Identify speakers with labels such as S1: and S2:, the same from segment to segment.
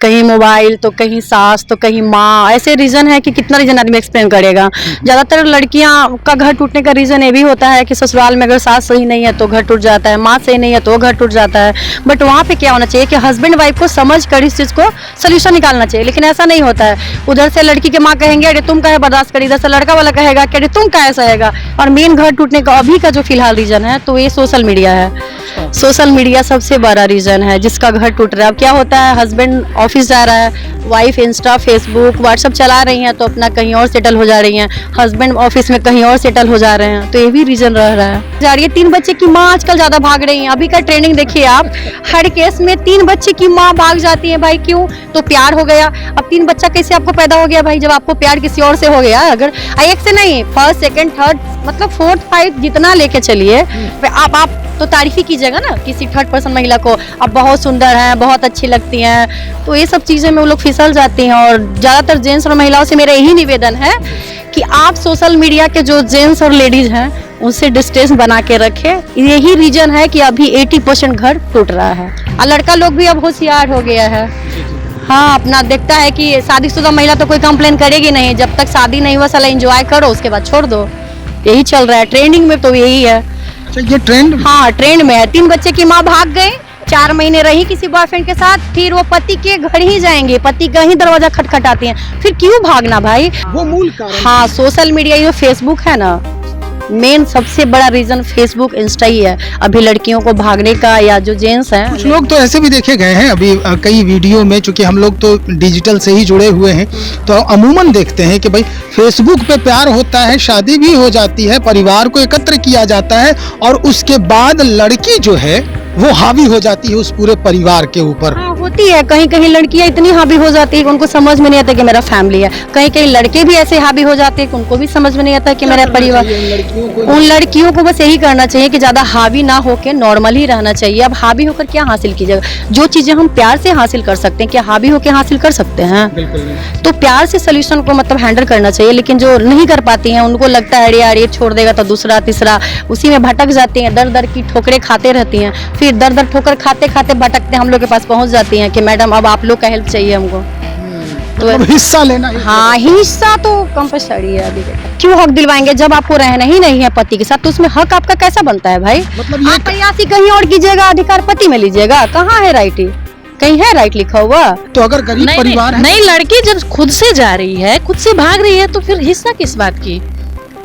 S1: कहीं मोबाइल, तो कहीं सास, तो कहीं माँ, ऐसे रीज़न है कि कितना रीज़न आदमी एक्सप्लेन करेगा। ज़्यादातर लड़कियां का घर टूटने का रीज़न ये भी होता है कि ससुराल में अगर सास सही नहीं है तो घर टूट जाता है, माँ सही नहीं है तो घर टूट जाता है। बट वहाँ पे क्या होना चाहिए कि हस्बैंड वाइफ को समझ कर इस चीज़ को सोल्यूशन निकालना चाहिए, लेकिन ऐसा नहीं होता है। उधर से लड़की के माँ कहेंगे अरे तुम काहे बर्दाश्त करी, इधर से लड़का वाला कहेगा कि अरे तुम काहे सहेगा। और मेन घर टूटने का अभी का जो फिलहाल रीज़न है तो ये सोशल मीडिया है। सोशल मीडिया सबसे बड़ा रीज़न है जिसका घर टूट रहा है। अब क्या होता है, हस्बैंड ऑफिस जा रहा है, वाइफ इंस्टा, फेसबुक, व्हाट्सअप चला रही हैं तो अपना कहीं और सेटल हो जा रही हैं, हस्बैंड ऑफिस में कहीं और सेटल हो जा रहे हैं, तो ये भी रीज़न रह रहा है। जा रही है 3 बच्चे की माँ आजकल ज़्यादा भाग रही हैं। अभी का ट्रेंडिंग देखिए आप, हर केस में 3 बच्चे की माँ भाग जाती है। भाई क्यों? तो प्यार हो गया। अब 3 बच्चा कैसे आपको पैदा हो गया भाई, जब आपको प्यार किसी और से हो गया। अगर एक से नहीं, फर्स्ट, सेकंड, थर्ड, मतलब 4th, 5th जितना लेके चलिए, आप तो तारीफ ही कीजिएगा ना किसी थर्ड पर्सन महिला को, अब बहुत सुंदर हैं, बहुत अच्छी लगती हैं, तो ये सब चीज़ें में वो लोग फिसल जाती हैं। और ज़्यादातर जेंट्स और महिलाओं से मेरा यही निवेदन है कि आप सोशल मीडिया के जो जेंट्स और लेडीज़ हैं उनसे डिस्टेंस बना के रखें। यही रीज़न है कि अभी 80% घर टूट रहा है। और लड़का लोग भी अब होशियार हो गया है। हाँ, अपना देखता है कि शादीशुदा महिला तो कोई कंप्लेन करेगी नहीं, जब तक शादी नहीं हुआ साला एंजॉय करो, उसके बाद छोड़ दो। यही चल रहा है ट्रेंडिंग में, तो यही है।
S2: अच्छा, ये ट्रेंड?
S1: हाँ, ट्रेंड में है। 3 बच्चे की माँ भाग गई, 4 महीने रही किसी बॉयफ्रेंड के साथ, फिर वो पति के घर ही जाएंगे, पति का ही दरवाजा खटखटाती हैं। फिर क्यों भागना भाई?
S2: वो मूल कारण।
S1: हाँ, सोशल मीडिया, ये फेसबुक है ना, मेन सबसे बड़ा रीजन फेसबुक, इंस्टा ही है अभी लड़कियों को भागने का। या जो जेंट्स हैं,
S2: कुछ लोग तो ऐसे भी देखे गए हैं अभी कई वीडियो में, चूंकि हम लोग तो डिजिटल से ही जुड़े हुए हैं, तो अमूमन देखते हैं कि भाई फेसबुक पे प्यार होता है, शादी भी हो जाती है, परिवार को एकत्र किया जाता है और उसके बाद लड़की जो है वो हावी हो जाती है उस पूरे परिवार के ऊपर।
S1: हाँ, होती है। कहीं कहीं लड़कियां इतनी हावी हो जाती है कि उनको समझ में नहीं आता कि मेरा फैमिली है। कहीं कहीं लड़के भी ऐसे हावी हो जाते हैं कि उनको भी समझ में नहीं आता कि मेरा परिवार। उन लड़कियों को बस यही करना चाहिए कि ज्यादा हावी ना होकर नॉर्मल ही रहना चाहिए। अब हावी होकर क्या हासिल कीजिएगा? जो चीजें हम प्यार से हासिल कर सकते हैं क्या हावी होकर हासिल कर सकते हैं? तो प्यार से सोल्यूशन को मतलब हैंडल करना चाहिए। लेकिन जो नहीं कर पाती हैं उनको लगता है अरे यार ये छोड़ देगा तो दूसरा तीसरा, उसी में भटक जाती हैं, दर दर की ठोकरें खाते रहती हैं। फिर दर दर ठोकर खाते खाते भटकते हम लोग के पास पहुंच जाती हैं कि मैडम अब आप लोग का हेल्प चाहिए हमको।
S2: तो हिस्सा लेना।
S1: हाँ, हिस्सा तो कंपल्सरी है। अभी क्यों हक दिलवाएंगे जब आपको रहना ही नहीं है पति के साथ, तो उसमें हक आपका कैसा बनता है भाई?
S2: मतलब
S1: आप प्रयासी कहीं और कीजिएगा, अधिकार पति में लीजिएगा। कहाँ है राइट? कहीं है राइट लिखा हुआ?
S2: तो अगर गरीब परिवार है,
S3: नहीं, लड़की जब खुद से जा रही है, खुद से भाग रही है, तो फिर हिस्सा किस बात की?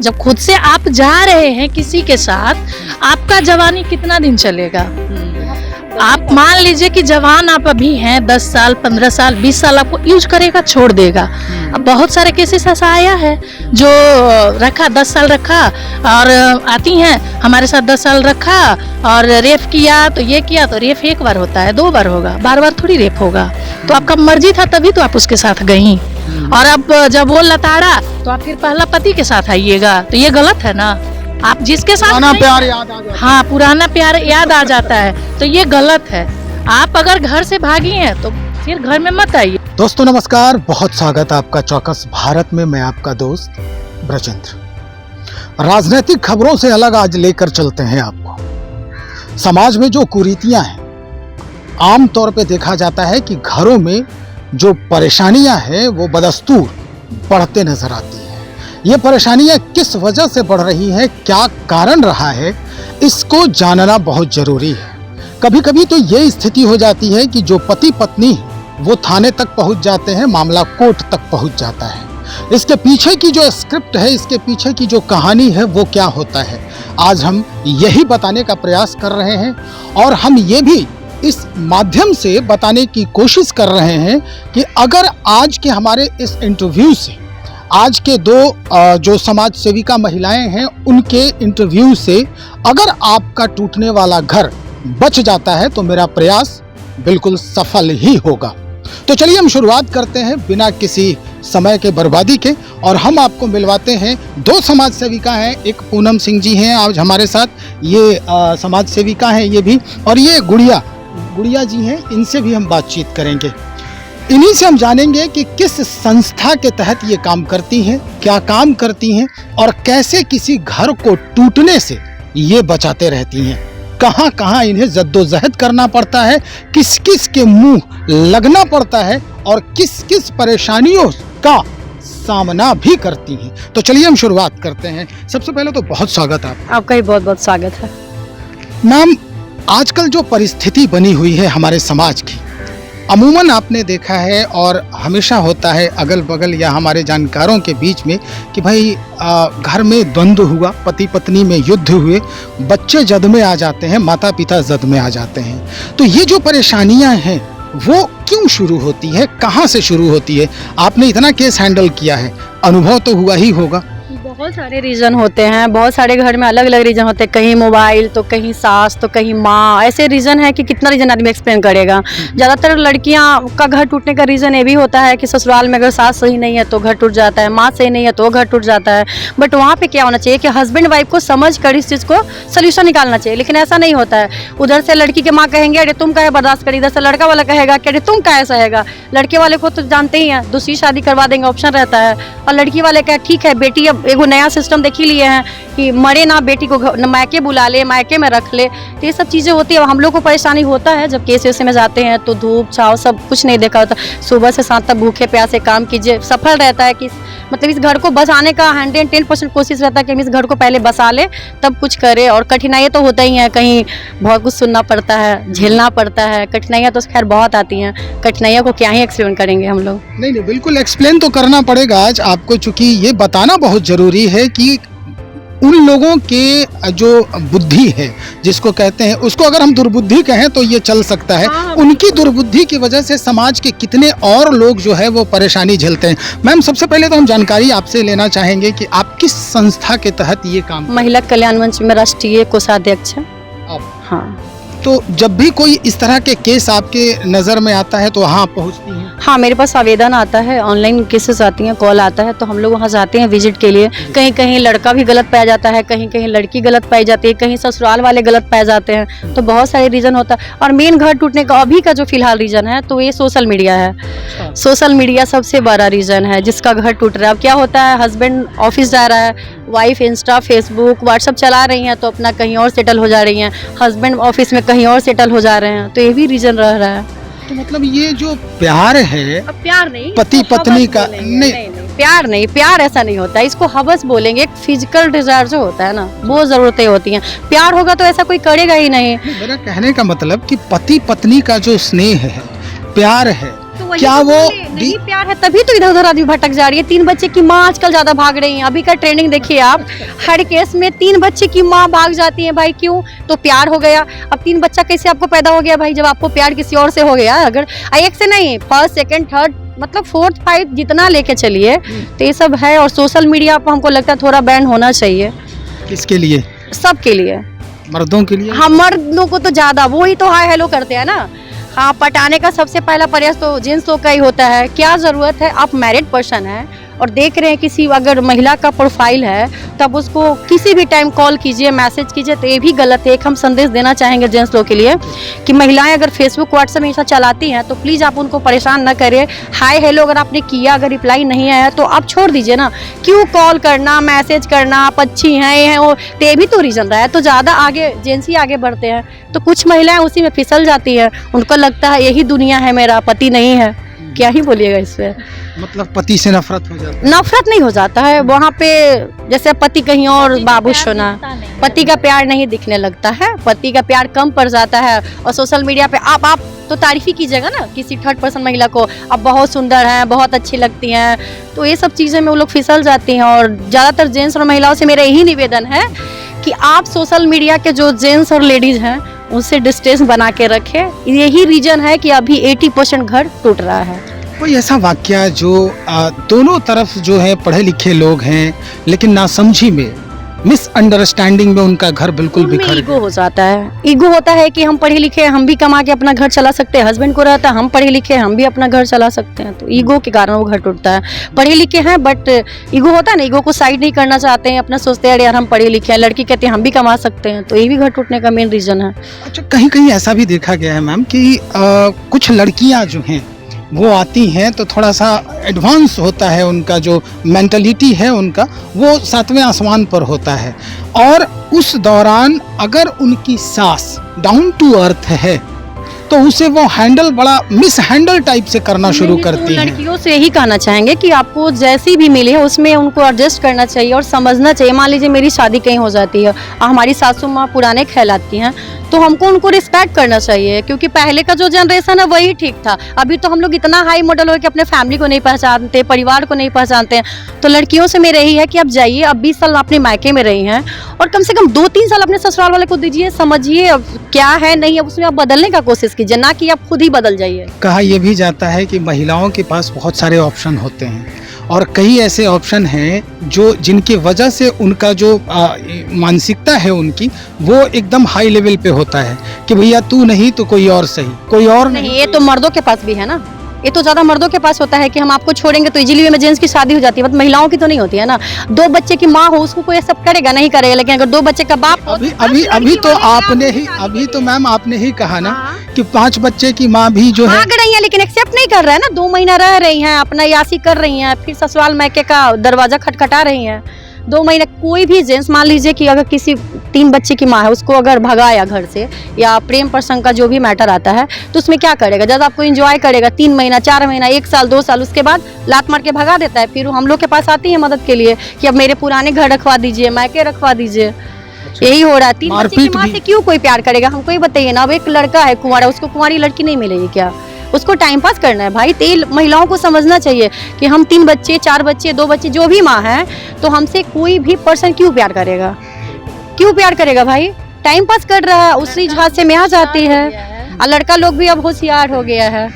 S3: जब खुद से आप जा रहे हैं किसी के साथ, आपका जवानी कितना दिन चलेगा? आप मान लीजिए कि जवान आप अभी हैं, 10 साल, 15 साल, 20 साल आपको यूज करेगा, छोड़ देगा। अब बहुत सारे केसेस ऐसा आया है जो रखा 10 साल रखा और आती हैं हमारे साथ 10 साल रखा और रेप किया, तो ये किया, तो रेप 1 बार होता है, 2 बार होगा, बार बार थोड़ी रेप होगा। तो आपका मर्जी था तभी तो आप उसके साथ गई। और अब जब वो लताड़ा तो आप फिर पहला पति के साथ आइएगा, तो ये गलत है ना। आप जिसके साथ
S2: पुराना प्यार याद आ जाता है।
S3: हाँ, पुराना प्यार याद आ जाता है, तो ये गलत है। आप अगर घर से भागी हैं तो फिर घर में मत आइए।
S2: दोस्तों नमस्कार, बहुत स्वागत है आपका चौकस भारत में। मैं आपका दोस्त ब्रजेंद्र। राजनीतिक खबरों से अलग आज लेकर चलते हैं आपको। समाज में जो कुरीतियां हैं, आमतौर पे देखा जाता है कि घरों में जो परेशानियां हैं वो बदस्तूर बढ़ते नजर आती हैं। ये परेशानियां किस वजह से बढ़ रही हैं, क्या कारण रहा है, इसको जानना बहुत जरूरी है। कभी कभी तो ये स्थिति हो जाती है कि जो पति पत्नी वो थाने तक पहुंच जाते हैं, मामला कोर्ट तक पहुंच जाता है। इसके पीछे की जो स्क्रिप्ट है, इसके पीछे की जो कहानी है वो क्या होता है, आज हम यही बताने का प्रयास कर रहे हैं। और हम ये भी इस माध्यम से बताने की कोशिश कर रहे हैं कि अगर आज के हमारे इस इंटरव्यू से, आज के 2 जो समाज सेविका महिलाएं हैं उनके इंटरव्यू से अगर आपका टूटने वाला घर बच जाता है तो मेरा प्रयास बिल्कुल सफल ही होगा। तो चलिए हम शुरुआत करते हैं बिना किसी समय के बर्बादी के, और हम आपको मिलवाते हैं 2 समाज सेविका हैं। एक पूनम सिंह जी हैं आज हमारे साथ, ये समाज सेविका हैं ये भी, और ये गुड़िया जी हैं, इनसे भी हम बातचीत करेंगे। इन्हीं से हम जानेंगे कि किस संस्था के तहत ये काम करती हैं, क्या काम करती हैं और कैसे किसी घर को टूटने से ये बचाते रहती हैं। कहाँ कहाँ इन्हें जद्दोजहद करना पड़ता है, किस किस के मुंह लगना पड़ता है और किस किस परेशानियों का सामना भी करती हैं। तो चलिए हम शुरुआत करते हैं। सबसे पहले तो बहुत स्वागत है
S1: आपका ही बहुत बहुत स्वागत है।
S2: मैम, आजकल जो परिस्थिति बनी हुई है हमारे समाज की, अमूमन आपने देखा है और हमेशा होता है अगल बगल या हमारे जानकारों के बीच में कि भाई घर में द्वंद्व हुआ, पति पत्नी में युद्ध हुए, बच्चे जद में आ जाते हैं, माता पिता जद में आ जाते हैं। तो ये जो परेशानियां हैं वो क्यों शुरू होती है, कहाँ से शुरू होती है? आपने इतना केस हैंडल किया है, अनुभव तो हुआ ही होगा।
S1: बहुत सारे रीज़न होते हैं, बहुत सारे घर में अलग अलग रीज़न होते हैं, कहीं मोबाइल तो कहीं सास तो कहीं माँ, ऐसे रीज़न है कि कितना रीज़न आदमी एक्सप्लेन करेगा। ज़्यादातर लड़कियाँ का घर टूटने का रीज़न ये भी होता है कि ससुराल में अगर सास सही नहीं है तो घर टूट जाता है, माँ सही नहीं है तो घर टूट जाता है। बट वहाँ पे क्या होना चाहिए कि हस्बैंड वाइफ को समझ कर इस चीज़ को सोल्यूशन निकालना चाहिए, लेकिन ऐसा नहीं होता है। उधर से लड़की के माँ कहेंगे अरे तुम काहे बर्दाश्त करी, इधर से लड़का वाला कहेगा कि अरे तुम काहे सहेगा। लड़के वाले को तो जानते ही हैं, दूसरी शादी करवा देंगे ऑप्शन रहता है, और लड़की वाले का ठीक है बेटी, अब एगो नया सिस्टम देख ही लिए हैं कि मरे ना बेटी को मायके बुला ले, मायके में रख ले। तो ये सब चीज़ें होती है। हम लोग को परेशानी होता है जब केस वेस में जाते हैं तो धूप छाव सब कुछ नहीं देखा होता। सुबह से शाम तक भूखे प्यासे काम कीजिए, सफल रहता है कि मतलब इस घर को बसाने का 110% कोशिश रहता है कि हम इस घर को पहले बसा ले तब कुछ करे। और कठिनाइयाँ तो होता ही हैं, कहीं बहुत कुछ सुनना पड़ता है, झेलना पड़ता है। कठिनाइयाँ तो खैर बहुत आती हैं, कठिनाइयों को क्या ही एक्सप्लेन करेंगे हम लोग।
S2: नहीं, बिल्कुल एक्सप्लेन तो करना पड़ेगा आज आपको, चूंकि ये बताना बहुत जरूरी है कि उन लोगों के जो बुद्धि है जिसको कहते हैं, उसको अगर हम दुर्बुद्धि कहें तो ये चल सकता है। उनकी दुर्बुद्धि की वजह से समाज के कितने और लोग जो है वो परेशानी झेलते हैं। मैम, सबसे पहले तो हम जानकारी आपसे लेना चाहेंगे कि आप किस संस्था के तहत ये काम?
S1: महिला कल्याण मंच में राष्ट्रीय कोषाध्यक्ष है
S2: आप?
S1: हाँ।
S2: तो जब भी कोई इस तरह के केस आपके नज़र में आता है तो वहाँ पहुँचती हैं?
S1: हाँ, मेरे पास आवेदन आता है, ऑनलाइन केसेस आती हैं, कॉल आता है, तो हम लोग वहाँ जाते हैं विजिट के लिए। कहीं कहीं लड़का भी गलत पाया जाता है, कहीं कहीं लड़की गलत पाई जाती है, कहीं ससुराल वाले गलत पाए जाते हैं, तो बहुत सारे रीज़न होता है। और मेन घर टूटने का अभी का जो फिलहाल रीज़न है तो ये सोशल मीडिया है। सोशल मीडिया सबसे बड़ा रीज़न है जिसका घर टूट रहा है। अब क्या होता है, हस्बैंड ऑफिस जा रहा है, वाइफ इंस्टा फेसबुक व्हाट्सअप चला रही हैं तो अपना कहीं और सेटल हो जा रही हैं, हस्बैंड ऑफिस में कहीं और सेटल हो जा रहे हैं, तो ये भी रीज़न रह रहा है।
S2: तो मतलब ये जो प्यार है,
S1: अब प्यार नहीं,
S2: पति पत्नी का
S1: नहीं, प्यार नहीं, प्यार ऐसा नहीं होता है, इसको हवस बोलेंगे। एक फिजिकल डिजायर जो होता है ना, वो जरूरतें होती हैं। प्यार होगा तो ऐसा कोई करेगा ही नहीं।
S2: मेरा कहने का मतलब कि पति पत्नी का जो स्नेह है, प्यार है,
S1: तो
S2: क्या वो
S1: नहीं प्यार है तभी तो इधर उधर आदमी भटक जा रही है। 3 बच्चे की माँ आजकल ज्यादा भाग रही है। अभी का ट्रेंडिंग देखिए आप, हर केस में 3 बच्चे की माँ भाग जाती है। भाई क्यों? तो प्यार हो गया। अब 3 बच्चा कैसे आपको पैदा हो गया भाई, जब आपको प्यार किसी और से हो गया। अगर एक से नहीं, फर्स्ट सेकंड थर्ड मतलब 4th 5th जितना लेके चलिए, तो ये सब है। और सोशल मीडिया पर हमको लगता है थोड़ा बैन होना चाहिए।
S2: किसके लिए?
S1: सबके लिए,
S2: मर्दों के लिए।
S1: हाँ, मर्दों को तो ज्यादा, वो ही तो हाय हेलो करते हैं ना। हाँ, पटाने का सबसे पहला प्रयास तो जेंट्सों का ही होता है। क्या ज़रूरत है, आप मैरिड पर्सन है और देख रहे हैं किसी अगर महिला का प्रोफाइल है, तब उसको किसी भी टाइम कॉल कीजिए, मैसेज कीजिए, तो ये भी गलत है। एक हम संदेश देना चाहेंगे जेंट्स लोग के लिए कि महिलाएं अगर फेसबुक व्हाट्सएप ऐसा चलाती हैं तो प्लीज़ आप उनको परेशान ना करें। हाय हेलो अगर आपने किया, अगर रिप्लाई नहीं आया तो आप छोड़ दीजिए ना। क्यों कॉल करना, मैसेज करना, आप अच्छी हैं, ये हैं वो, तो ये भी तो रीज़न रहा है। तो ज़्यादा आगे जेंट्स ही आगे बढ़ते हैं, तो कुछ महिलाएं उसी में फिसल जाती हैं। उनको लगता है यही दुनिया है, मेरा पति नहीं है। क्या ही बोलिएगा इस पे।
S2: मतलब पति से नफरत हो जाती है?
S1: नफरत नहीं हो जाता है वहाँ पे, जैसे पति कहीं और बाबू सोना, पति का प्यार नहीं दिखने लगता है, पति का प्यार कम पड़ जाता है। और सोशल मीडिया पे आप तो तारीफ ही कीजिएगा ना किसी 3rd पर्सन महिला को, आप बहुत सुंदर हैं, बहुत अच्छी लगती हैं, तो ये सब चीज़ें में वो लोग फिसल जाती हैं। और ज़्यादातर जेंट्स और महिलाओं से मेरा यही निवेदन है कि आप सोशल मीडिया के जो जेंट्स और लेडीज़ हैं उनसे डिस्टेंस बना के रखें। यही रीजन है कि अभी 80% घर टूट रहा है।
S2: कोई ऐसा वाकया जो दोनों तरफ जो है पढ़े लिखे लोग हैं लेकिन नासमझी में, मिसअंडरस्टैंडिंग में उनका घर बिल्कुल बिखर
S1: ईगो हो जाता है। ईगो होता है कि हम पढ़े लिखे, हम भी कमा के अपना घर चला सकते हैं। हस्बैंड को रहता है हम पढ़े लिखे, हम भी अपना घर चला सकते हैं, तो ईगो के कारण वो घर टूटता है। पढ़े लिखे हैं बट ईगो होता है ना, ईगो को साइड नहीं करना चाहते हैं, अपना सोचते हैं यार हम पढ़े लिखे हैं। लड़की कहती है हम भी कमा सकते हैं, तो ये भी घर टूटने का मेन रीजन है।
S2: अच्छा, कहीं कहीं ऐसा भी देखा गया है मैम कि कुछ लड़कियां जो हैं वो आती हैं तो थोड़ा सा एडवांस होता है उनका जो मेंटलिटी है उनका, वो 7वें आसमान पर होता है। और उस दौरान अगर उनकी सास डाउन टू अर्थ है तो उसे वो हैंडल बड़ा मिस हैंडल टाइप से करना शुरू करती हैं।
S1: लड़कियों से यही कहना चाहेंगे कि आपको जैसी भी मिली है उसमें उनको एडजस्ट करना चाहिए और समझना चाहिए। मान लीजिए मेरी शादी कहीं हो जाती है, हमारी सासू माँ पुराने ख्यालात की हैं, तो हमको उनको रिस्पेक्ट करना चाहिए, क्योंकि पहले का जो जनरेशन है वही ठीक था। अभी तो हम लोग इतना हाई मॉडल हो कि अपने फैमिली को नहीं पहचानते, परिवार को नहीं पहचानते हैं। तो लड़कियों से मेरा यही है कि आप जाइए, अब 20 साल अपने मायके में रही हैं और कम से कम 2-3 साल अपने ससुराल वाले को दीजिए, समझिए अब क्या है नहीं है, उसमें आप बदलने का कोशिश कीजिए, ना कि आप खुद ही बदल जाइए।
S2: कहा यह भी जाता है कि महिलाओं के पास बहुत सारे ऑप्शन होते हैं और कई ऐसे ऑप्शन हैं जो जिनकी वजह से उनका जो मानसिकता है उनकी वो एकदम हाई लेवल पे होता है कि भैया तू नहीं तो कोई और सही, कोई और
S1: नहीं। ये तो मर्दों के पास भी है ना, ये तो ज्यादा मर्दों के पास होता है कि हम आपको छोड़ेंगे तो इजीली में जेंट्स की शादी हो जाती है, बट महिलाओं की तो नहीं होती है ना। 2 बच्चे की माँ हो उसको कोई सब करेगा नहीं करेगा, लेकिन अगर 2 बच्चे का बाप हो,
S2: अभी तो आपने ही अभी तो मैम आपने ही कहा ना कि 5 बच्चे की माँ भी जो है
S1: भाग रही है लेकिन एक्सेप्ट नहीं कर रहा है ना। 2 महीना रह रही हैं, अपना यासी कर रही हैं, फिर ससुराल मैके का दरवाजा खटखटा रही हैं। 2 महीने कोई भी जेंट्स, मान लीजिए कि अगर किसी 3 बच्चे की माँ है उसको अगर भगाया घर से या प्रेम प्रसंग का जो भी मैटर आता है तो उसमें क्या करेगा, जब आपको एंजॉय करेगा 3 महीना 4 महीना 1 साल 2 साल, उसके बाद लात मार के भगा देता है। फिर हम लोग के पास आती है मदद के लिए कि अब मेरे पुराने घर रखवा दीजिए, मैके रखवा दीजिए। यही हो रहा है। 3 बच्चे की माँ से क्यों कोई प्यार करेगा, हमको ही बताइए ना। अब एक लड़का है कुंवारा, उसको कुंवारी लड़की नहीं मिलेगी क्या? उसको टाइम पास करना है भाई। तेल महिलाओं को समझना चाहिए कि हम 3 बच्चे 4 बच्चे 2 बच्चे जो भी माँ है, तो हमसे कोई भी पर्सन क्यों प्यार करेगा, क्यों प्यार करेगा भाई? टाइम पास कर रहा है, उसी जहाज से में आ जाती है। और लड़का लोग भी अब होशियार हो गया है।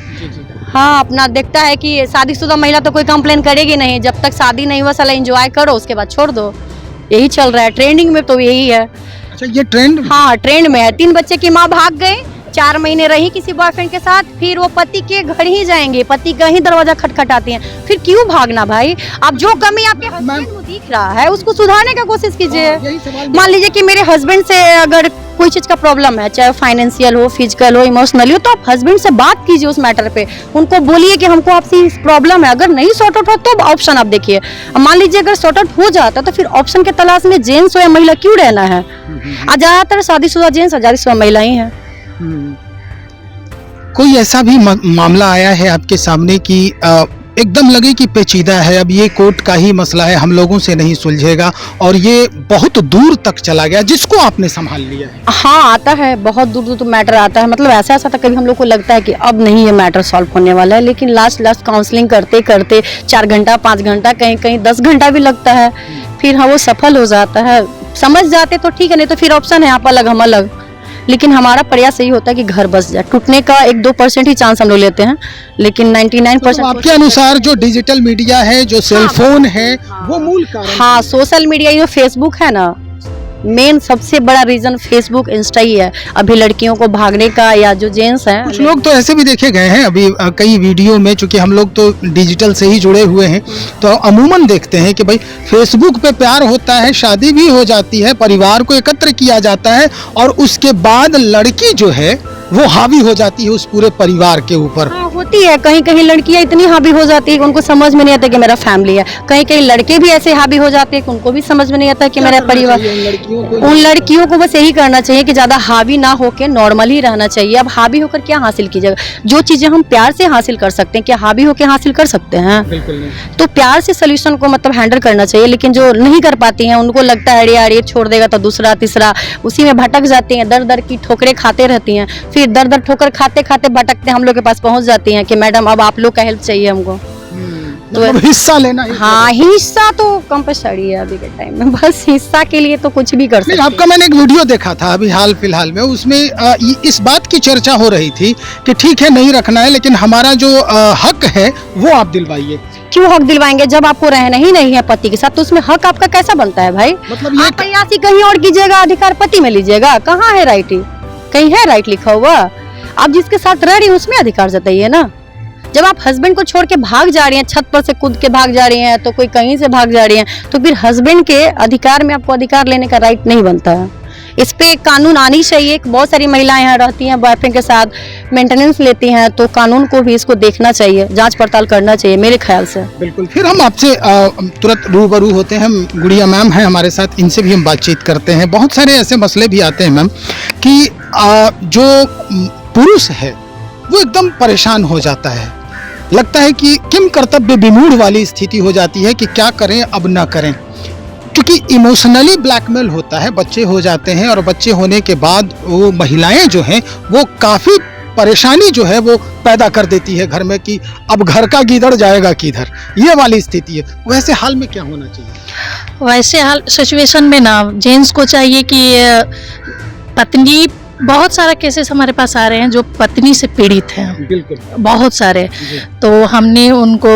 S1: हाँ, अपना देखता है कि शादीशुदा महिला तो कोई कंप्लेन करेगी नहीं, जब तक शादी नहीं हुआ साला एंजॉय करो, उसके बाद छोड़ दो। यही चल रहा है ट्रेंडिंग में, तो यही है।
S2: अच्छा, ये ट्रेंड,
S1: हाँ ट्रेंड में है। 3 बच्चे की माँ भाग गई, 4 महीने रही किसी बॉयफ्रेंड के साथ, फिर वो पति के घर ही जाएंगे, पति का ही दरवाजा खटखटाती हैं। फिर क्यों भागना भाई? आप जो कमी आपके हस्बैंड को दिख रहा है उसको सुधारने का कोशिश कीजिए। मान लीजिए कि मेरे हस्बैंड से अगर कोई चीज का प्रॉब्लम है, चाहे फाइनेंशियल हो, फिजिकल हो, इमोशनली हो, तो आप हस्बैंड से बात कीजिए उस मैटर पे। उनको बोलिए कि हमको आपसे प्रॉब्लम है। अगर नहीं सॉर्ट आउट हो तो ऑप्शन आप देखिए। मान लीजिए अगर सॉर्ट आउट हो जाता तो फिर ऑप्शन के तलाश में जेंट्स हो या महिला क्यों रहना है? ज्यादातर शादीशुदा जेंट्स और शादीशुदा महिला ही है।
S2: कोई ऐसा भी मामला आया है आपके सामने कि एकदम लगे कि पेचीदा है, अब ये कोर्ट का ही मसला है, हम लोगों से नहीं सुलझेगा और ये बहुत दूर तक चला गया, जिसको आपने संभाल लिया है?
S1: हाँ, आता है, बहुत दूर दूर तो मैटर आता है। मतलब ऐसा था कभी हम लोग को लगता है कि अब नहीं ये मैटर सॉल्व होने वाला है, लेकिन लास्ट काउंसलिंग करते करते 4 घंटा 5 घंटा कहीं कहीं 10 घंटा भी लगता है, फिर हाँ वो सफल हो जाता है। समझ जाते तो ठीक है, नहीं तो फिर ऑप्शन है आप अलग हम अलग। लेकिन हमारा प्रयास यही होता है कि घर बस जाए। टूटने का 1-2% ही चांस हम लोग लेते हैं, लेकिन 99%
S2: तो आपके अनुसार जो डिजिटल मीडिया है, जो सेल फोन है, वो मूल कारण?
S1: हाँ, सोशल मीडिया, ये फेसबुक है ना, मेन सबसे बड़ा रीजन फेसबुक इंस्टा ही है अभी लड़कियों को भागने का, या जो जेंट्स हैं।
S2: कुछ लोग तो ऐसे भी देखे गए हैं अभी कई वीडियो में, चूंकि हम लोग तो डिजिटल से ही जुड़े हुए हैं, तो अमूमन देखते हैं कि भाई फेसबुक पे प्यार होता है, शादी भी हो जाती है, परिवार को एकत्र किया जाता है और उसके बाद लड़की जो है वो हावी हो जाती है उस पूरे परिवार के ऊपर।
S1: हाँ, होती है। कहीं कहीं लड़कियां इतनी हावी हो जाती है कि उनको समझ में नहीं आता कि मेरा फैमिली है। कहीं कहीं लड़के भी ऐसे हावी हो जाते हैं कि उनको भी समझ में नहीं आता कि मेरा परिवार। उन लड़कियों को बस यही करना चाहिए कि ज्यादा हावी ना होकर नॉर्मल ही रहना चाहिए। अब हावी होकर क्या हासिल कीजिएगा? जो चीजें हम प्यार से हासिल कर सकते हैं, क्या हावी होकर हासिल कर सकते हैं?
S2: बिल्कुल नहीं।
S1: तो प्यार से सोल्यूशन को मतलब हैंडल करना चाहिए। लेकिन जो नहीं कर पाती हैं उनको लगता है अरे यार ये छोड़ देगा तो दूसरा तीसरा, उसी में भटक जाती हैं, दर दर की ठोकरें खाते रहती हैं। फिर दर दर ठोकर खाते खाते भटकते हम लोग के पास पहुंच जाती हैं कि मैडम अब आप लोग का हेल्प चाहिए हमको।
S2: तो हिस्सा लेना ही।
S1: हाँ, हिस्सा तो कंपलसरी है अभी के टाइम में। बस हिस्सा के लिए तो कुछ भी कर सकते हैं।
S2: आपका मैंने एक वीडियो देखा था अभी हाल फिलहाल में, उसमें इस बात की चर्चा हो रही थी कि ठीक है नहीं रखना है, लेकिन हमारा जो हक है वो आप दिलवाइए।
S1: क्यों हक दिलवाएंगे? जब आपको रहना ही नहीं है पति के साथ तो उसमें हक आपका कैसा बनता है भाई?
S2: मतलब ये
S1: आप अयासी कहीं और कीजिएगा, अधिकार पति में लीजिएगा। कहाँ है राइट? कहीं है राइट लिखा हुआ? आप जिसके साथ रह रही हैं उसमें अधिकार जताइए ना। जब आप हस्बैंड को छोड़ के भाग जा रही हैं, छत पर से कूद के भाग जा रही हैं, तो कोई कहीं से भाग जा रही हैं, तो फिर हस्बैंड के अधिकार में आपको अधिकार लेने का राइट नहीं बनता है। इस पे कानून आनी चाहिए। बहुत सारी महिलाएं यहाँ रहती हैं, बॉयफ्रेंड के साथ मेंटेनेंस लेती हैं, तो कानून को भी इसको देखना चाहिए, जांच पड़ताल करना चाहिए मेरे ख्याल से।
S2: बिल्कुल। फिर हम आपसे तुरंत रूबरू होते हैं, गुड़िया मैम हैं हमारे साथ, इनसे भी हम बातचीत करते हैं। बहुत सारे ऐसे मसले भी आते हैं मैम कि जो पुरुष है वो एकदम परेशान हो जाता है, लगता है कि किम कर्तव्य विमूढ़ वाली स्थिति हो जाती है कि क्या करें अब ना करें, क्योंकि इमोशनली ब्लैकमेल होता है, बच्चे हो जाते हैं और बच्चे होने के बाद वो महिलाएं जो हैं वो काफ़ी परेशानी जो है वो पैदा कर देती है घर में कि अब घर का गीदड़ जाएगा किधर, ये वाली स्थिति है। वैसे हाल में क्या होना चाहिए?
S3: वैसे हाल सिचुएशन में ना जेंट्स को चाहिए कि पत्नी, बहुत सारा केसेस हमारे पास आ रहे हैं जो पत्नी से पीड़ित हैं,
S2: बिल्कुल
S3: बहुत सारे। तो हमने उनको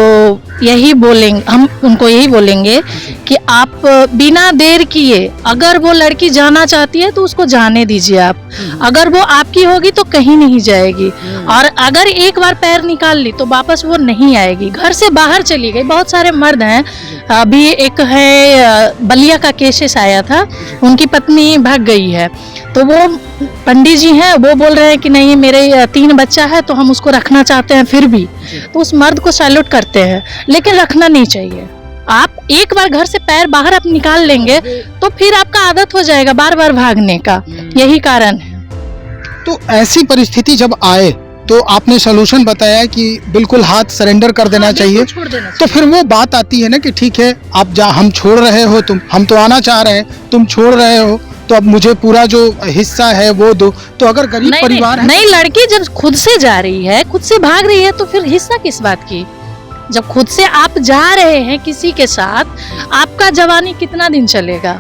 S3: यही बोलेंगे, हम उनको यही बोलेंगे कि आप बिना देर किए, अगर वो लड़की जाना चाहती है तो उसको जाने दीजिए आप। अगर वो आपकी होगी तो कहीं नहीं जाएगी, और अगर एक बार पैर निकाल ली तो वापस वो नहीं आएगी। घर से बाहर चली गई, बहुत सारे मर्द हैं। अभी एक है बलिया का केसेस आया था, उनकी पत्नी भाग गई है, तो वो पंडित जी हैं, वो बोल रहे हैं कि नहीं मेरे 3 बच्चा है तो हम उसको रखना चाहते हैं, फिर भी तो उस मर्द को सैल्यूट करते हैं, लेकिन रखना नहीं चाहिए। आप एक बार घर से पैर बाहर आप निकाल लेंगे तो फिर आपका आदत हो जाएगा बार बार भागने का, यही कारण है।
S2: तो ऐसी परिस्थिति जब आए तो आपने सोल्यूशन बताया कि बिल्कुल हाथ सरेंडर कर देना चाहिए।
S3: छोड़ देना
S2: तो फिर वो बात आती है ना कि ठीक है आप जा, हम छोड़ रहे हो, तुम, हम तो आना चाह रहे हैं, तुम छोड़ रहे हो, तो अब मुझे पूरा जो हिस्सा है वो दो। तो अगर गरीब परिवार है,
S3: नहीं, लड़की जब खुद से जा रही है, खुद से भाग रही है, तो फिर हिस्सा किस बात की? जब खुद से आप जा रहे हैं किसी के साथ, आपका जवानी कितना दिन चलेगा?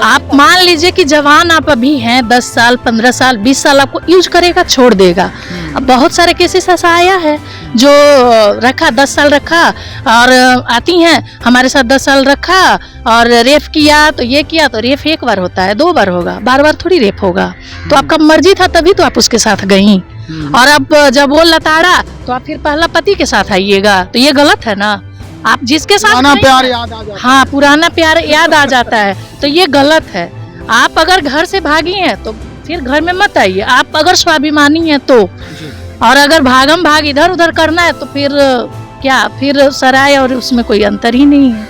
S3: आप मान लीजिए कि जवान आप अभी हैं, 10 साल 15 साल 20 साल आपको यूज करेगा, छोड़ देगा। अब बहुत सारे केसेस ऐसा आया है जो रखा 10 साल रखा, और आती हैं हमारे साथ 10 साल रखा और रेप किया, तो ये किया, तो रेप एक बार होता है, 2 बार होगा, बार बार थोड़ी रेप होगा। तो आपका मर्जी था तभी तो आप उसके साथ गई, और अब जब वो लताड़ा तो आप फिर पहला पति के साथ आइएगा, तो ये गलत है ना। आप जिसके साथ
S2: पुराना प्यार याद आ जाता है।
S3: हाँ, पुराना प्यार याद आ जाता है, तो ये गलत है। आप अगर घर से भागी हैं तो फिर घर में मत आइए, आप अगर स्वाभिमानी हैं तो। और अगर भागम भाग इधर उधर करना है तो फिर क्या, फिर सराय और उसमें कोई अंतर ही नहीं है।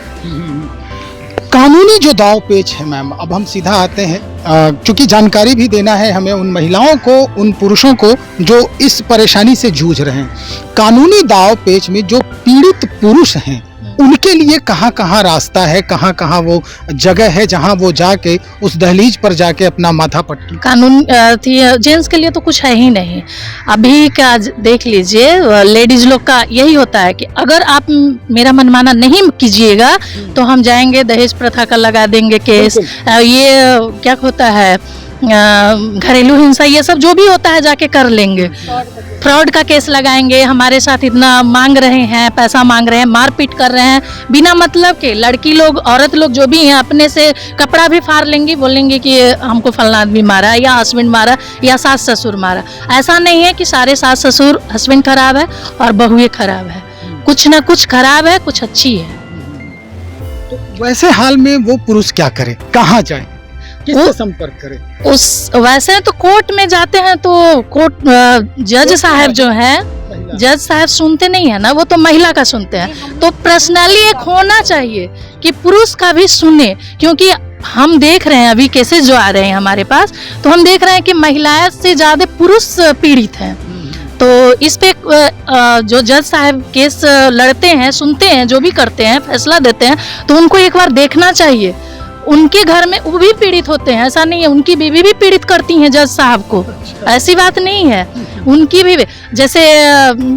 S2: कानूनी जो दाव पेच है मैम, अब हम सीधा आते हैं, क्योंकि जानकारी भी देना है हमें उन महिलाओं को, उन पुरुषों को जो इस परेशानी से जूझ रहे हैं। कानूनी दाव पेच में जो पीड़ित पुरुष हैं उनके लिए कहाँ कहाँ रास्ता है, कहाँ कहाँ वो जगह है जहाँ वो जाके उस दहलीज पर जाके अपना माथा पट्टी।
S3: कानून जेंट्स के लिए तो कुछ है ही नहीं। अभी का देख लीजिए, लेडीज लोग का यही होता है कि अगर आप मेरा मनमाना नहीं कीजिएगा तो हम जाएंगे, दहेज प्रथा का लगा देंगे केस, ये क्या होता है घरेलू हिंसा, ये सब जो भी होता है जाके कर लेंगे, फ्रॉड का केस लगाएंगे, हमारे साथ इतना मांग रहे हैं, पैसा मांग रहे हैं, मारपीट कर रहे हैं बिना मतलब के। लड़की लोग, औरत लोग जो भी हैं अपने से कपड़ा भी फाड़ लेंगी, बोलेंगे कि हमको फलना आदमी मारा, या हस्बैंड मारा, या सास ससुर मारा। ऐसा नहीं है कि सारे सास ससुर हस्बैंड खराब है और बहुएं खराब है, कुछ ना कुछ खराब है, कुछ अच्छी है।
S2: तो वैसे हाल में वो पुरुष क्या करे, कहाँ जाए, किससे संपर्क करे?
S3: वैसे तो कोर्ट में जाते हैं तो कोर्ट जज साहब जो है, जज साहब सुनते नहीं है ना, वो तो महिला का सुनते हैं। तो पर्सनली एक होना चाहिए कि पुरुष का भी सुने, क्योंकि हम देख रहे हैं अभी केसेस जो आ रहे हैं हमारे पास, तो हम देख रहे हैं कि महिलाएं से ज्यादा पुरुष पीड़ित हैं। तो इस पे जो जज साहब केस लड़ते हैं, सुनते हैं, जो भी करते हैं, फैसला देते हैं, तो उनको एक बार देखना चाहिए। उनके घर में वो भी पीड़ित होते हैं, ऐसा नहीं है, उनकी बीवी भी पीड़ित करती हैं जज साहब को, ऐसी बात नहीं है। उनकी भी, जैसे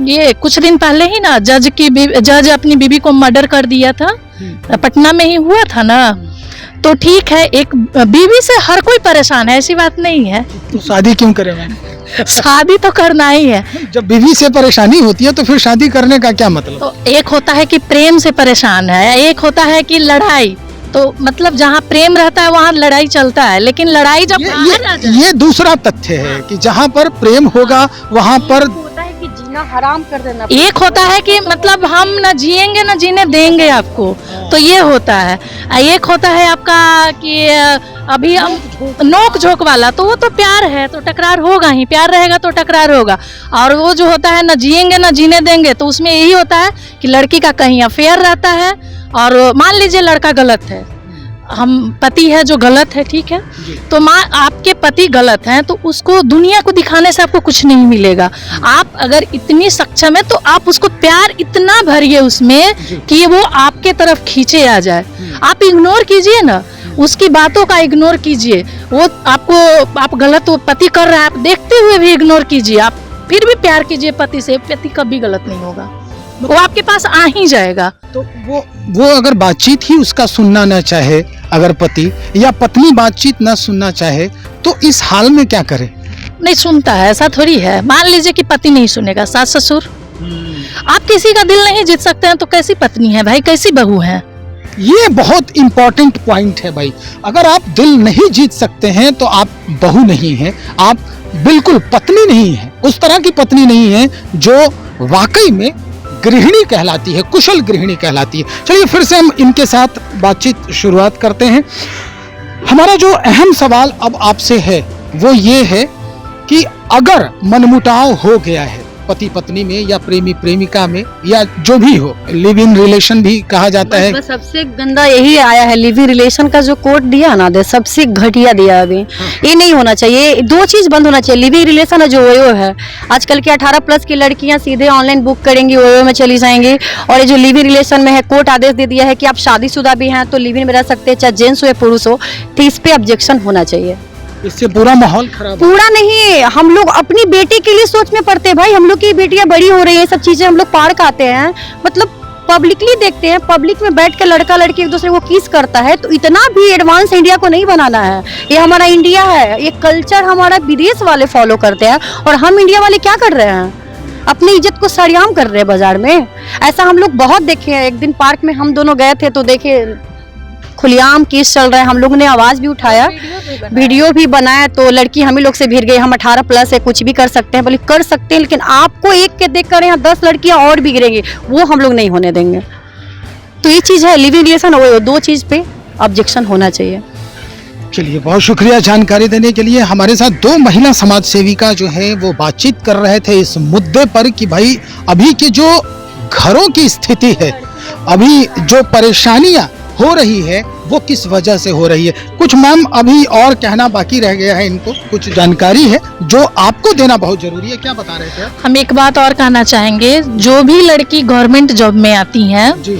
S3: ये कुछ दिन पहले ही ना जज अपनी बीवी को मर्डर कर दिया था, पटना में ही हुआ था ना। तो ठीक है, एक बीवी से हर कोई परेशान है, ऐसी बात नहीं है।
S2: तो शादी क्यों करें मैम?
S3: शादी तो करना ही है।
S2: जब बीवी से परेशानी होती है तो फिर शादी करने का क्या मतलब?
S3: तो एक होता है कि प्रेम से परेशान है, एक होता है कि लड़ाई। तो मतलब जहाँ प्रेम रहता है वहाँ लड़ाई चलता है, लेकिन लड़ाई जब
S2: ये दूसरा तथ्य है कि जहाँ पर प्रेम होगा वहाँ पर
S1: जीना हराम कर देना।
S3: एक होता है कि मतलब हम न जिएंगे न जीने देंगे आपको, तो ये होता है। एक होता है आपका कि अभी हम नोक झोंक वाला, तो वो तो प्यार है तो टकरार होगा ही, प्यार रहेगा तो टकरार होगा। और वो जो होता है ना जिएंगे ना जीने देंगे, तो उसमें यही होता है कि लड़की का कहीं अफेयर रहता है। और मान लीजिए लड़का गलत है, हम पति है जो गलत है, ठीक है, तो माँ आपके पति गलत हैं तो उसको दुनिया को दिखाने से आपको कुछ नहीं मिलेगा। आप अगर इतनी सक्षम है तो आप उसको प्यार इतना भरिए उसमें कि वो आपके तरफ खींचे आ जाए। आप इग्नोर कीजिए ना, उसकी बातों का इग्नोर कीजिए। वो आपको, आप गलत वो पति कर रहा है, आप देखते हुए भी इग्नोर कीजिए। आप फिर भी प्यार कीजिए पति से, पति कभी गलत नहीं होगा, वो आपके पास आ ही जाएगा।
S2: तो वो अगर बातचीत ही उसका सुनना न चाहे, अगर पति या पत्नी बातचीत न सुनना चाहे, तो इस हाल में क्या करे?
S3: नहीं सुनता है, ऐसा थोड़ी है। मान लीजिए कि पति नहीं सुनेगा, सास ससुर, आप किसी का दिल नहीं जीत सकते हैं तो कैसी पत्नी है भाई, कैसी बहू है?
S2: ये बहुत इंपॉर्टेंट पॉइंट है भाई। अगर आप दिल नहीं जीत सकते हैं तो आप बहू नहीं हैं, आप बिल्कुल पत्नी नहीं हैं, उस तरह की पत्नी नहीं है जो वाकई में गृहिणी कहलाती है, कुशल गृहिणी कहलाती है। चलिए फिर से हम इनके साथ बातचीत शुरुआत करते हैं। हमारा जो अहम सवाल अब आपसे है वो ये है कि अगर मनमुटाव हो गया है पति पत्नी में या प्रेमी प्रेमिका में या जो भी हो, लिव इन रिलेशन भी कहा जाता है।
S1: बस सबसे गंदा यही आया है, लिविंग रिलेशन का जो कोड दिया ना, दे सबसे घटिया दिया अभी। ये नहीं होना चाहिए, दो चीज बंद होना चाहिए। लिविंग रिलेशन है जो ओयो है, आजकल की 18+ की लड़कियां सीधे ऑनलाइन बुक करेंगी, ओयो में चली जाएंगी। और ये जो लिविंग रिलेशन में है, कोर्ट आदेश दे दिया है कि आप शादीशुदा भी हैं तो लिविंग में रह सकते हैं, चाहे जेंट्स हो या पुरुष हो। तो इस पे ऑब्जेक्शन होना चाहिए।
S2: इससे पूरा माहौल खराब
S1: पूरा नहीं, हम लोग अपनी बेटी के लिए सोच में पड़ते हैं भाई। हम लोग की बेटियां बड़ी हो रही हैं, सब चीजें हम लोग पार खाते हैं, मतलब पब्लिकली देखते हैं, पब्लिक में बैठ के लड़का लड़की एक दूसरे को किस करता है। तो इतना भी एडवांस इंडिया को नहीं बनाना है। ये हमारा इंडिया है, ये कल्चर हमारा विदेश वाले फॉलो करते हैं और हम इंडिया वाले क्या कर रहे हैं, अपनी इज्जत को सरेआम कर रहे हैं बाजार में। ऐसा हम लोग बहुत देखे हैं। एक दिन पार्क में हम दोनों गए थे तो देखे खुलेआम केस चल रहा है, हम लोगों ने आवाज भी उठाया, वीडियो भी बनाया। तो लड़की हम ही लोग से भिड़ गई, हम 18+ है, कुछ भी कर सकते हैं, बोले कर सकते हैं, लेकिन आपको एक के देख कर यहाँ 10 लड़कियां और बिगड़ेंगी, वो हम लोग नहीं होने देंगे। तो ये चीज है, लिविंग रिलेशन वो दो चीज पे ऑब्जेक्शन होना चाहिए।
S2: चलिए बहुत शुक्रिया जानकारी देने के लिए। हमारे साथ 2 महिला समाज सेविका जो है वो बातचीत कर रहे थे इस मुद्दे पर कि भाई अभी की जो घरों की स्थिति है, अभी जो परेशानियां हो रही है वो किस वजह से हो रही है। कुछ मैम अभी और कहना बाकी रह गया है, इनको कुछ जानकारी है जो आपको देना बहुत जरूरी है, क्या बता रहे थे?
S3: हम एक बात और कहना चाहेंगे, जो भी लड़की गवर्नमेंट जॉब में आती हैं
S2: जी,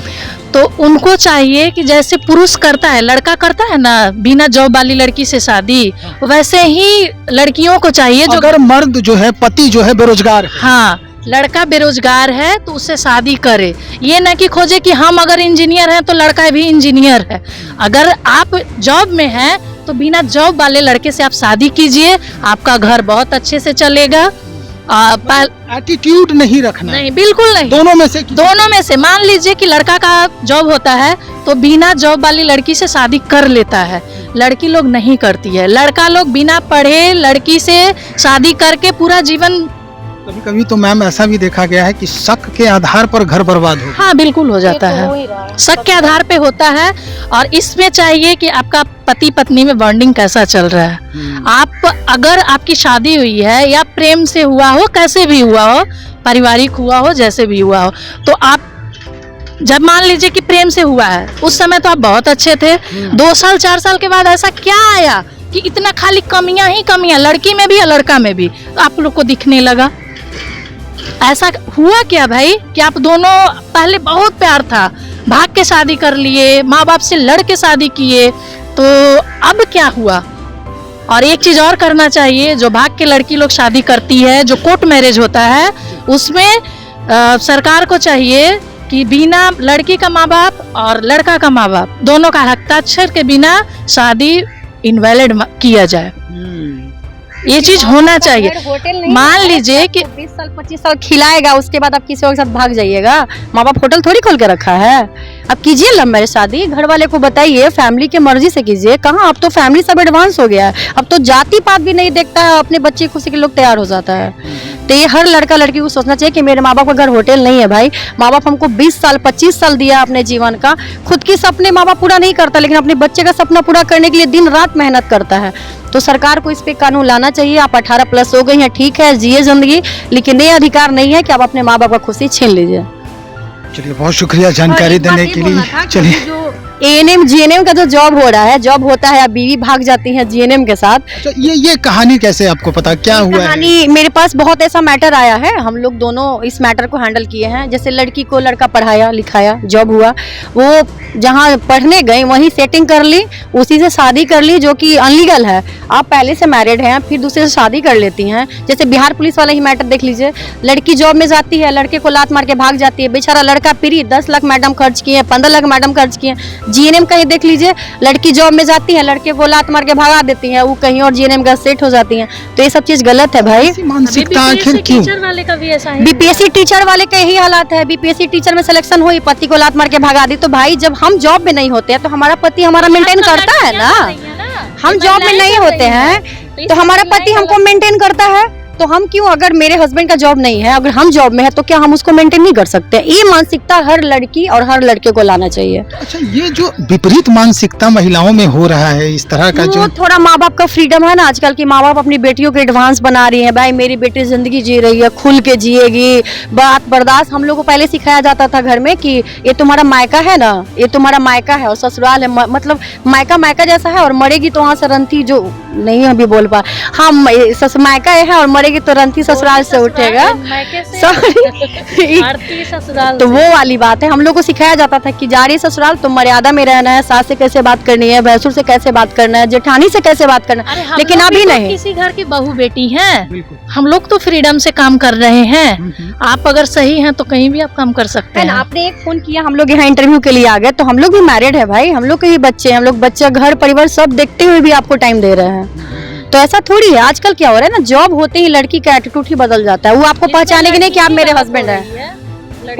S3: तो उनको चाहिए कि जैसे पुरुष करता है, लड़का करता है ना बिना जॉब वाली लड़की से शादी, वैसे ही लड़कियों को चाहिए। जो
S2: अगर मर्द जो है, पति जो है बेरोजगार है,
S3: हाँ, लड़का बेरोजगार है तो उससे शादी करे। ये ना कि खोजे कि हम अगर इंजीनियर हैं तो लड़का भी इंजीनियर है। अगर आप जॉब में हैं तो बिना जॉब वाले लड़के से आप शादी कीजिए, आपका घर बहुत अच्छे से चलेगा।
S2: एटीट्यूड नहीं रखना,
S3: नहीं, बिल्कुल नहीं।
S2: दोनों में से
S3: मान लीजिए कि लड़का का जॉब होता है तो बिना जॉब वाली लड़की से शादी कर लेता है, लड़की लोग नहीं करती है। लड़का लोग बिना पढ़े लड़की से शादी करके पूरा जीवन,
S2: कभी कभी तो मैम ऐसा भी देखा गया है कि शक के आधार पर घर बर्बाद हो।
S3: हाँ बिल्कुल हो जाता है, शक के आधार पे होता है। और इसमें चाहिए कि आपका पति पत्नी में बॉन्डिंग कैसा चल रहा है। आप अगर आपकी शादी हुई है या प्रेम से हुआ हो, कैसे भी हुआ हो, पारिवारिक हुआ हो, जैसे भी हुआ हो, तो आप जब मान लीजिए कि प्रेम से हुआ है उस समय तो आप बहुत अच्छे थे। 2 साल 4 साल के बाद ऐसा क्या आया कि इतना खाली कमियां ही कमियां, लड़की में भी या लड़का में भी, तो आप लोग को दिखने लगा। ऐसा हुआ क्या भाई कि आप दोनों पहले बहुत प्यार था, भाग के शादी कर लिए, माँ बाप से लड़ के शादी किए, तो अब क्या हुआ? और एक चीज और करना चाहिए, जो भाग के लड़की लोग शादी करती है, जो कोर्ट मैरिज होता है, उसमें सरकार को चाहिए कि बिना लड़की का माँ बाप और लड़का का माँ बाप दोनों का हस्ताक्षर के बिना शादी इनवैलिड किया जाए। ये चीज होना चाहिए। मान लीजिए कि
S1: 20 साल 25 साल खिलाएगा, उसके बाद आप किसी और के साथ भाग जाइएगा। माँ बाप होटल थोड़ी खोल के रखा है। अब कीजिए लव मैरिज शादी, घर वाले को बताइए, फैमिली की मर्जी से कीजिए। कहाँ, अब तो फैमिली सब एडवांस हो गया है, अब तो जाति पात भी नहीं देखता है, अपने बच्चे खुशी के लोग तैयार हो जाता है। तो ये हर लड़का लड़की को सोचना चाहिए कि मेरे माँ बाप का घर होटल नहीं है भाई। माँ बाप हमको 20 साल 25 साल दिया अपने जीवन का, खुद की सपने माँ बाप पूरा नहीं करता, लेकिन अपने बच्चे का सपना पूरा करने के लिए दिन रात मेहनत करता है। तो सरकार को इस पे कानून लाना चाहिए। आप 18 प्लस हो गई हैं, ठीक है, जिए जिंदगी, लेकिन ये अधिकार नहीं है कि आप अपने माँ बाप का खुशी छीन लीजिए।
S2: चलिए, बहुत शुक्रिया जानकारी देने के लिए। चलिए,
S1: एएनएम जीएनएम का जो जॉब हो रहा है, जॉब होता है, अब बीवी भाग जाती है जीएनएम के साथ।
S2: तो ये कहानी कैसे आपको पता, क्या हुआ है?
S1: कहानी मेरे पास बहुत ऐसा मैटर आया है, हम लोग दोनों इस मैटर को हैंडल किए हैं। जैसे लड़की को लड़का पढ़ाया लिखाया, जॉब हुआ, वो जहाँ पढ़ने गई वहीं सेटिंग कर ली, उसी से शादी कर ली, जो कि अनलीगल है। आप पहले से मैरिड हैं, फिर दूसरे से शादी कर लेती हैं। जैसे बिहार पुलिस वाला ही मैटर देख लीजिए, लड़की जॉब में जाती है, लड़के को लात मार के भाग जाती है, बेचारा लड़का पीरी 10 लाख मैडम खर्च किए, 15 लाख मैडम खर्च किए। जीएनएम कहीं देख लीजिए, लड़की जॉब में जाती है, लड़के को लात मार के भगा देती है, वो कहीं और जीएनएम का सेट हो जाती है। तो ये सब चीज गलत है भाई।
S2: मानसिकता आखिर क्यों?
S3: टीचर वाले का भी ऐसा है।
S1: बीपीएससी टीचर वाले का यही हालात है। बीपीएससी टीचर में सिलेक्शन हुई, पति को लात मार के भगा दी। तो भाई जब हम जॉब में नहीं होते हैं तो हमारा पति हमारा मेंटेन करता है ना। हम जॉब में नहीं होते हैं तो हमारा पति हमको मेंटेन करता है। तो हम क्यों, अगर मेरे हस्बैंड का जॉब नहीं है, अगर हम जॉब में है, तो क्या हम उसको मेंटेन नहीं कर सकते? ये मानसिकता हर लड़की और हर लड़के को लाना चाहिए।
S2: अच्छा, ये जो विपरीत मानसिकता महिलाओं में हो रहा है, इस तरह का जो
S1: थोड़ा माँ बाप का फ्रीडम है ना, आजकल की माँ बाप अपनी बेटियों को एडवांस बना रही है। भाई मेरी बेटी जिंदगी जी रही है, खुल के जिएगी, बात बर्दाश्त। हम लोग को पहले सिखाया जाता था घर में कि ये तुम्हारा मायका है ना, ये तुम्हारा मायका है और ससुराल है, मतलब मायका मायका जैसा है, और मरेगी तो वहाँ से रंथी, जो नहीं अभी बोल पा, हाँ मायका है और मरेगी तो रंथी ससुराल से उठेगा। तो वो वाली बात है। हम लोग को सिखाया जाता था कि जा रही ससुराल तो मर्यादा में रहना है, सास से कैसे बात करनी है, भैंसुर से कैसे बात करना है, जेठानी से कैसे बात करना है। लेकिन अभी नहीं,
S3: किसी घर की बहू बेटी हैं, हम लोग तो फ्रीडम से काम कर रहे हैं। आप अगर सही हैं तो कहीं भी आप काम कर सकते हैं।
S1: आपने एक फोन किया, हम लोग यहाँ इंटरव्यू के लिए आ गए, तो हम लोग भी मैरिड है भाई, हम लोग के भी बच्चे हैं, हम लोग बच्चा घर परिवार सब देखते हुए भी आपको टाइम दे रहे हैं। तो ऐसा थोड़ी है। आजकल क्या हो रहा है ना, जॉब होते ही लड़की का एटीट्यूड ही बदल जाता है। वो आपको पहचाने के नहीं कि आप मेरे हस्बैंड हैं,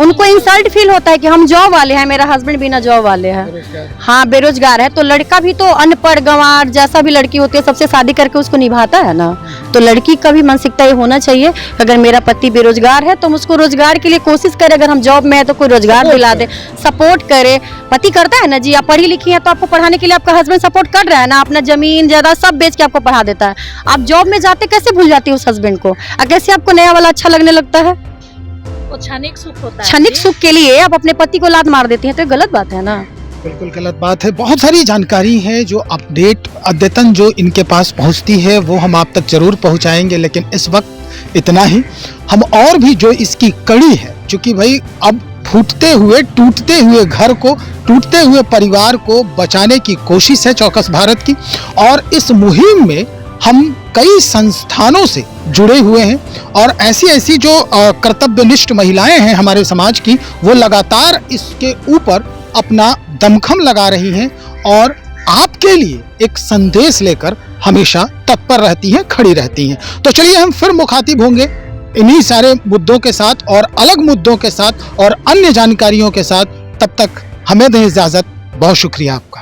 S1: उनको इंसल्ट फील होता है कि हम जॉब वाले हैं, मेरा हस्बैंड बिना जॉब वाले हैं, हाँ बेरोजगार है। तो लड़का भी तो अनपढ़ गंवार जैसा भी लड़की होती है, सबसे शादी करके उसको निभाता है ना। तो लड़की का भी मानसिकता ये होना चाहिए, अगर मेरा पति बेरोजगार है तो हम उसको रोजगार के लिए कोशिश करें, अगर हम जॉब में है तो कोई रोजगार दिला दे, सपोर्ट करे। पति करता है ना जी, आप पढ़ी लिखी है तो आपको पढ़ाने के लिए आपका हस्बैंड सपोर्ट कर रहा है ना, अपना जमीन जायदाद सब बेच के आपको पढ़ा देता है। आप जॉब में जाते कैसे भूल जाती है उस हस्बैंड को, और कैसे आपको नया वाला अच्छा लगने लगता है?
S3: क्षणिक सुख होता है,
S1: क्षणिक सुख के लिए आप अपने पति को लात मार देती हैं, तो ये गलत बात है ना।
S2: बिल्कुल गलत बात है। बहुत सारी जानकारी है जो अपडेट अद्यतन जो इनके पास पहुंचती है वो हम आप तक जरूर पहुंचाएंगे, लेकिन इस वक्त इतना ही। हम और भी जो इसकी कड़ी है, क्योंकि भाई अब फूटते हुए टूटते हुए घर को, टूटते हुए परिवार को बचाने की कोशिश है चौकस भारत की, और इस मुहिम में हम कई संस्थानों से जुड़े हुए हैं, और ऐसी ऐसी जो कर्तव्यनिष्ठ महिलाएं हैं हमारे समाज की, वो लगातार इसके ऊपर अपना दमखम लगा रही हैं और आपके लिए एक संदेश लेकर हमेशा तत्पर रहती हैं, खड़ी रहती हैं। तो चलिए हम फिर मुखातिब होंगे इन्हीं सारे मुद्दों के साथ और अलग मुद्दों के साथ और अन्य जानकारियों के साथ। तब तक हमें दें इजाजत। बहुत शुक्रिया आपका।